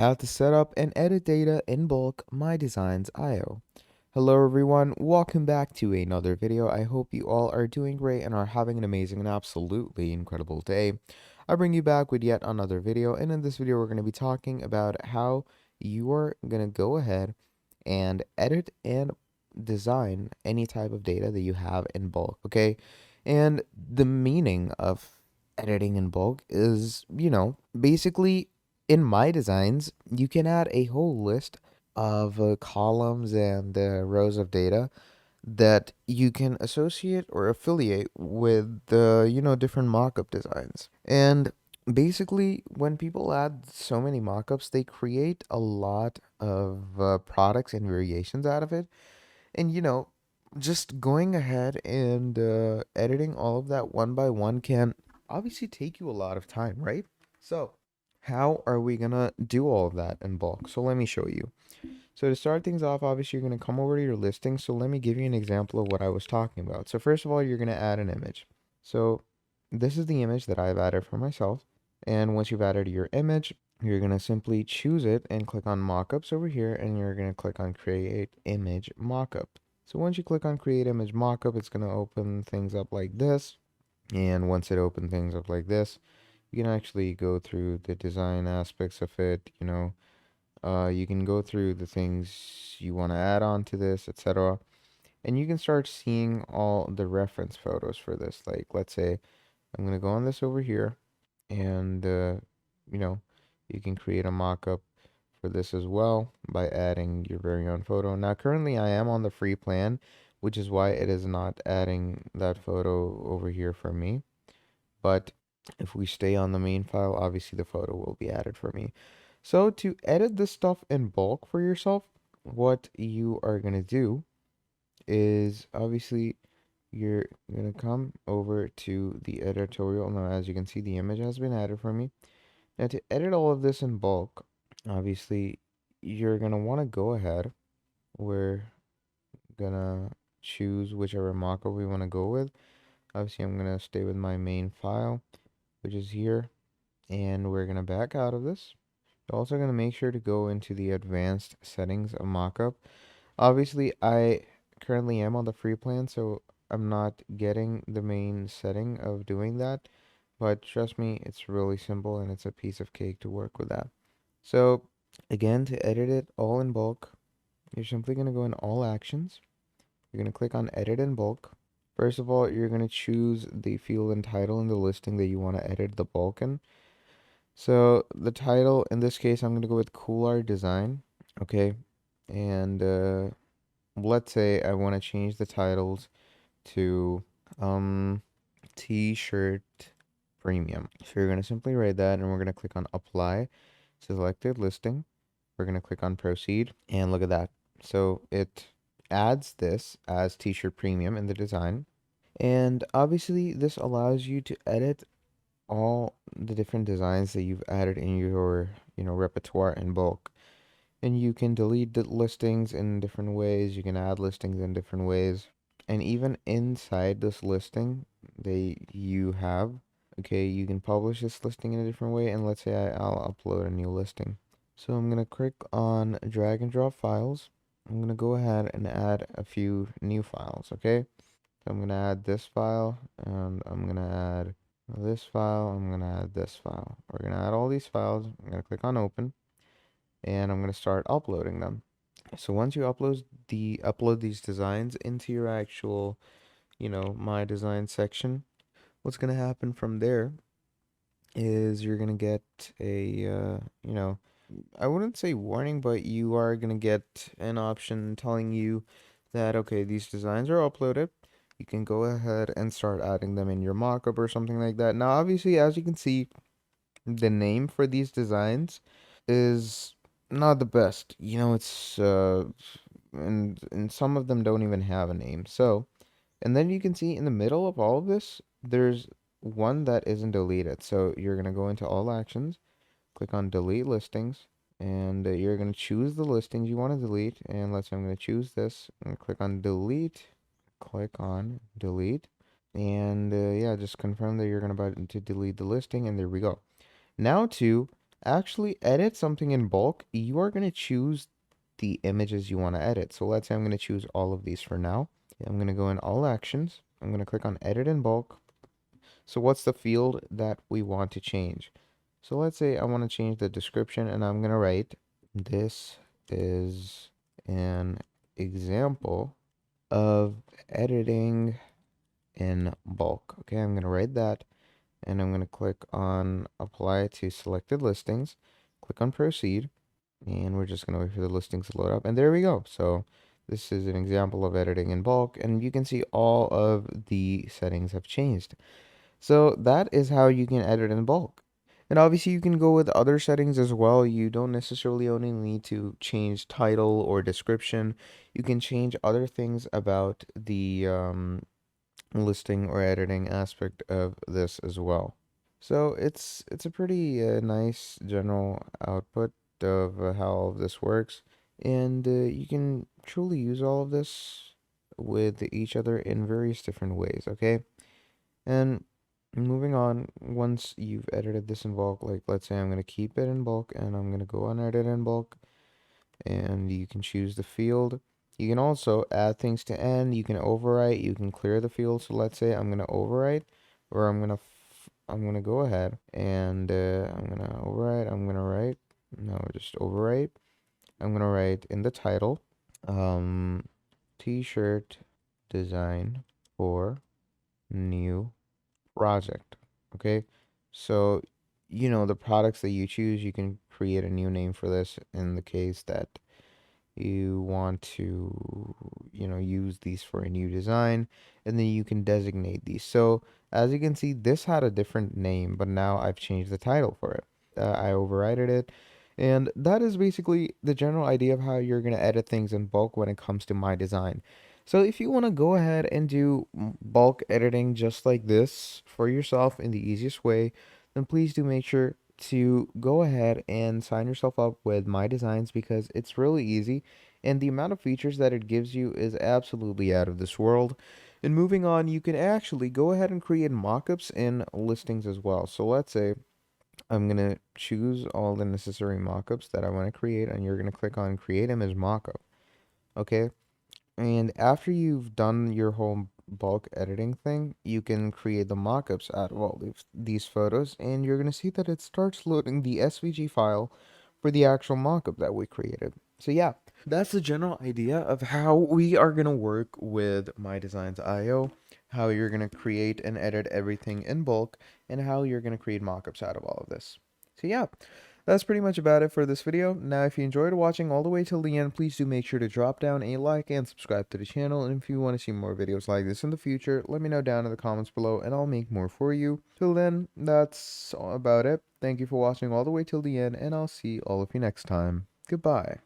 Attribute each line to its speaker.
Speaker 1: How to set up and edit data in bulk Mydesigns IO. Hello everyone, welcome back to another video. I hope you all are doing great and are having an amazing and absolutely incredible day. I bring you back with yet another video, and in this video we're going to be talking about how you are going to go ahead and edit and design any type of data that you have in bulk, okay? And the meaning of editing in bulk is, basically in Mydesigns, you can add a whole list of columns and rows of data that you can associate or affiliate with the, different mockup designs. And basically, when people add so many mockups, they create a lot of products and variations out of it. And, just going ahead and editing all of that one by one can obviously take you a lot of time, right? So, how are we gonna do all of that in bulk? So let me show you. So to start things off, obviously you're gonna come over to your listing. So let me give you an example of what I was talking about. So first of all, you're gonna add an image. So this is the image that I've added for myself. And once you've added your image, you're gonna simply choose it and click on mockups over here, and you're gonna click on create image mockup. So once you click on create image mockup, it's gonna open things up like this. And once it opens things up like this, you can actually go through the design aspects of it, you can go through the things you want to add on to this, etc. And you can start seeing all the reference photos for this. Like, let's say I'm going to go on this over here, and, you know, you can create a mock-up for this as well by adding your very own photo. Now, currently I am on the free plan, which is why it is not adding that photo over here for me. But if we stay on the main file, obviously the photo will be added for me. So to edit this stuff in bulk for yourself, what you are going to do is obviously you're going to come over to the editorial. Now, as you can see, the image has been added for me. Now, to edit all of this in bulk, obviously you're going to want to go ahead. We're going to choose whichever mockup we want to go with. Obviously, I'm going to stay with my main file, which is here. And we're going to back out of this. You're also going to make sure to go into the advanced settings of mockup. Obviously, I currently am on the free plan, so I'm not getting the main setting of doing that. But trust me, it's really simple and it's a piece of cake to work with that. So again, to edit it all in bulk, you're simply going to go in all actions. You're going to click on edit in bulk. First of all, you're going to choose the field and title in the listing that you want to edit the bulk in. So the title, in this case, I'm going to go with Cool Art Design. Okay. And let's say I want to change the titles to um, T-shirt premium. So you're going to simply write that, and we're going to click on apply, selected listing. We're going to click on proceed, and look at that. So it adds this as T-shirt premium in the design. And obviously this allows you to edit all the different designs that you've added in your, repertoire in bulk. And you can delete the listings in different ways. You can add listings in different ways. And even inside this listing that you have, okay, you can publish this listing in a different way. And let's say I'll upload a new listing. So I'm going to click on drag and drop files. I'm going to go ahead and add a few new files, okay? So I'm going to add this file, and I'm going to add this file, I'm going to add this file. We're going to add all these files. I'm going to click on open, and I'm going to start uploading them. So once you upload these designs into your actual, My Design section, what's going to happen from there is you're going to get a, I wouldn't say warning, but you are going to get an option telling you that, okay, these designs are uploaded. You can go ahead and start adding them in your mockup or something like that. Now, obviously, as you can see, the name for these designs is not the best. It's and some of them don't even have a name. So, and then you can see in the middle of all of this, there's one that isn't deleted. So you're gonna go into all actions, click on delete listings, and you're gonna choose the listings you want to delete. And let's say I'm gonna choose this and click on delete. Click on delete, and yeah, just confirm that you're gonna about to delete the listing, and there we go. Now to actually edit something in bulk, you are going to choose the images you want to edit. So let's say I'm going to choose all of these for now. I'm going to go in all actions. I'm going to click on edit in bulk. So what's the field that we want to change? So let's say I want to change the description and I'm going to write, this is an example of editing in bulk. Okay, I'm going to write that and I'm going to click on apply to selected listings. Click on proceed and we're just going to wait for the listings to load up. And there we go. So this is an example of editing in bulk and you can see all of the settings have changed. So that is how you can edit in bulk. And obviously you can go with other settings as well. You don't necessarily only need to change title or description. You can change other things about the listing or editing aspect of this as well. So it's a pretty nice general output of how all of this works. And you can truly use all of this with each other in various different ways, okay? And moving on, once you've edited this in bulk, like let's say I'm going to keep it in bulk and I'm going to go on edit in bulk and you can choose the field. You can also add things to end. You can overwrite. You can clear the field. So let's say I'm going to overwrite or I'm going to go ahead and I'm going to overwrite. I'm going to write. No, just overwrite. I'm going to write in the title, um, t-shirt design for new project. Okay, so the products that you choose, you can create a new name for this in the case that you want to use these for a new design, and then you can designate these. So as you can see, this had a different name, but now I've changed the title for it. I overrided it, and that is basically the general idea of how you're going to edit things in bulk when it comes to Mydesign. So if you want to go ahead and do bulk editing just like this for yourself in the easiest way, then please do make sure to go ahead and sign yourself up with Mydesigns because it's really easy and the amount of features that it gives you is absolutely out of this world. And moving on, you can actually go ahead and create mockups and listings as well. So let's say I'm going to choose all the necessary mockups that I want to create and you're going to click on create image mockup. Okay, and after you've done your whole bulk editing thing, you can create the mockups out of all these photos, and you're going to see that it starts loading the SVG file for the actual mockup that we created. So yeah, that's the general idea of how we are going to work with MyDesigns.io, how you're going to create and edit everything in bulk, and how you're going to create mockups out of all of this. So yeah, that's pretty much about it for this video. Now, if you enjoyed watching all the way till the end, please do make sure to drop down a like and subscribe to the channel. And if you want to see more videos like this in the future, let me know down in the comments below and I'll make more for you. Till then, that's all about it. Thank you for watching all the way till the end and I'll see all of you next time. Goodbye.